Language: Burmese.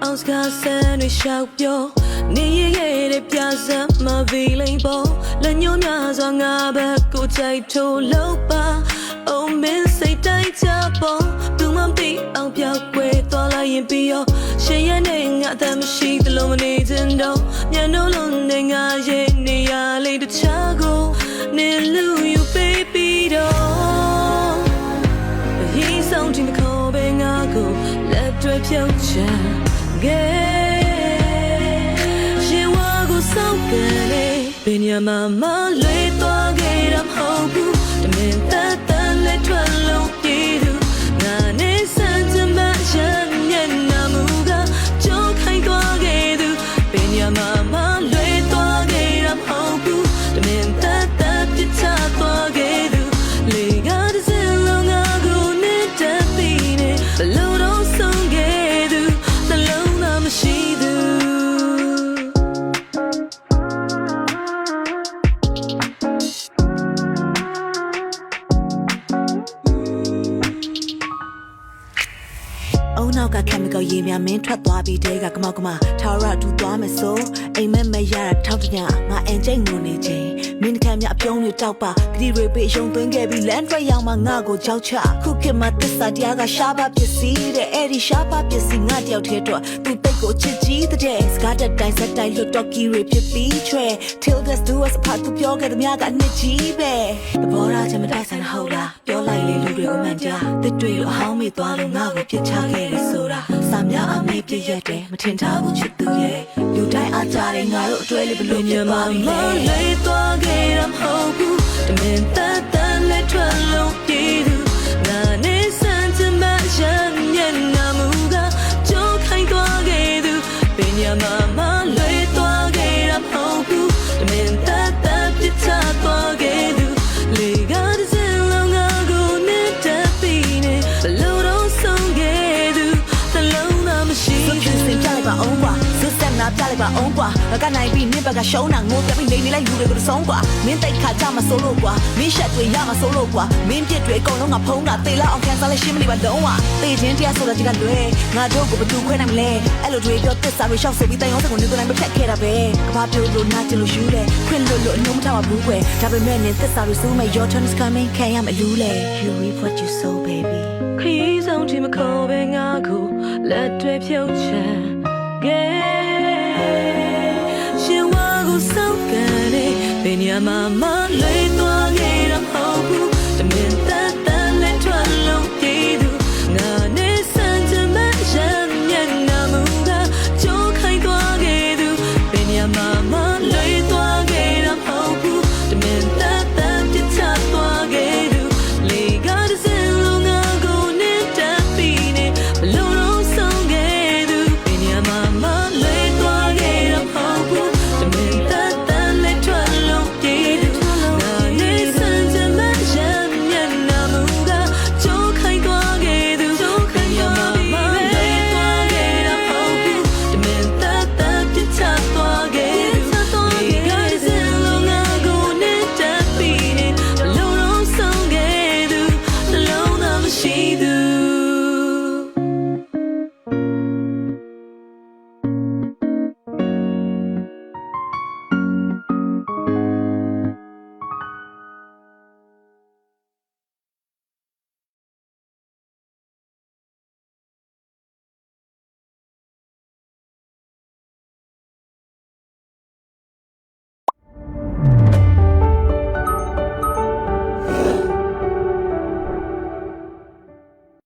အောင်စကားဆန်းတွေရှောက်ပြောနေရဲ့တဲ့ပြစမ်းမဗီလိန်ပေါ်လက်ညှိုးများစွာငါဘက်ကိုကြိုက်ထိုးလို့ပါအုံးမင်းစိတ်တိုင်းချပေါ်သူမမသိအောင်ပြောက်ွယ်သွားလိုက်ရင်ပြီးရောရှင်ရဲ့နေငါအသက်မရှိသလိုမနေချင်တော့ညနိုးလုံးနဲ့ငါရဲ့နေရလေးတခြားကိုနေလူ you baby တော့ဟီးဆောင်တင်ခေါ်ပဲငါကိုလက်တွေဖြုတ်ချင်ရှင်ဝါကိုစောက်ကနေဘယ်ညမှာမလွေသွားခဲ့တာမဟုတ်ဘူးတမင်သက်သက်လက်ထွက်လို့ပြေးသူငါနဲ့စမ်းချင်မှရညံ့နာမှုကကြိုးခိုင်းသွားခဲ့သူဘယ်ညမှာမလွေသွားခဲ့တာမဟုတ်ဘူးတမင်သက်သက်ပြစ်ချသွားခဲ့သူလေကတစ်စင်းလုံးငါကိုနဲ့တက်ပြီးနေဘလို့တော့ဆုံးခဲ့သူရှိသူအုံနောက်က chemical ရေများမင်းထွက်သွားပြီးတဲကကမောက်ကမထာဝရတူသွားမယ်ဆိုအိမ်မက်မရတာထောက်တညငါအန်ကျိတ်ငုံနေချင်းမင်းခံမြအပြုံးတွေတောက်ပါဂရီတွေပေးရုံသွင်းခဲ့ပြီးလန်ဒရရောက်မှငါကိုကြောက်ချခုခေတ်မှာသစ္စာတရားကရှားပါပစ္စည်းတဲ့အဲ့ဒီရှားပါပစ္စည်းငါတယောက်တည်းတော့သူတိတ်ကိုချစ်ကြီးတဲ့စကားတက်တိုင်းစက်တိုင်းလွတ်တော့ကီတွေဖြစ်ပြီးချွဲ till this do us apart သူပြောခဲ့တဲ့များကအနှစ်ကြီးပဲသဘောထားချင်မတိုက်ဆိုင်ဟုတ်လားပြောလိုက်လေလူတွေကိုမှန်ကြတစ်တွေအဟောင်းမိသွားလို့ငါကိုပြစ်ချခဲ့တယ်ဆိုတာစာများအမေပြည့်ရတယ်မထင်ထားဘူးချစ်သူရဲ့လူတိုင်းအားကြတယ်ငါတို့အတွဲလေးဘလို့ဖြစ်ပါပြီလဲလေးသွားခဲ့တာမဟုတ်ဘူးတမင်သက်သက်လက်ထွက်လို့ပြေးသူငါနဲ့စမ်းချင်မှရညံ့နာမှုကကြိုးခိုင်းသွားခဲ့သူပညာမလွေသွားခဲ့တာမဟုတ်ဘူးတမင်သက်သက်ပြစ်ချသွားခဲ့သူလေကတစ်စင်းလုံးငါကိုနဲ့တက်ပြီးနေဘလို့တော့ဆုံးခဲ့သူသလုံးသားမရှိဘူးစင်ကြလိုက်ပါအောင်ကွာစွတ်ဆက်နာပြလိုက်ပါအောင်ကွာငါကနိုင်ပြီးနင့်ဘက်ကရှုံးတာငိုပြပြီးနေလိုက်လူတွေကိုဆုံးကွာမင်းတိတ်ခါကြမှာစိုးလို့ကွာမင်းရှက်တွေရမှာစိုးလို့ကွာမင်းပြစ်တွေအကုန်လုံးငါဖုံးတာသေလောက်အောင်ခံစားလဲရှင်းမနေပါလုံးဝသေခြင်းတရားဆိုတာဒီကလွယ်ငါတို့ကိုဘယ်သူခွဲနိုင်မလဲအဲ့လိုတွေပြောသစ္စာတွေရှောက်ဆိုပြီးတိုင်အောင်စကုန်နေကိုနိုင်မဖြတ်ခဲ့တာပဲကဘာပြောလို့နာကျင်လို့ယူတယ်ခွင့်လို့အနှုံးမထားပါဘူးကွယ်ဒါပေမဲ့နင်သစ္စာတွေစိုးမဲ့ your turn is coming ခံရမလူလေ you reap what you sow baby ခရီးဆုံးချင်မခေါ်ပဲငါကိုလက်တွေဖြုတ်ချင်ရှင်ဝါကိုစောက်ကနေဘယ်ညမှာမလွေ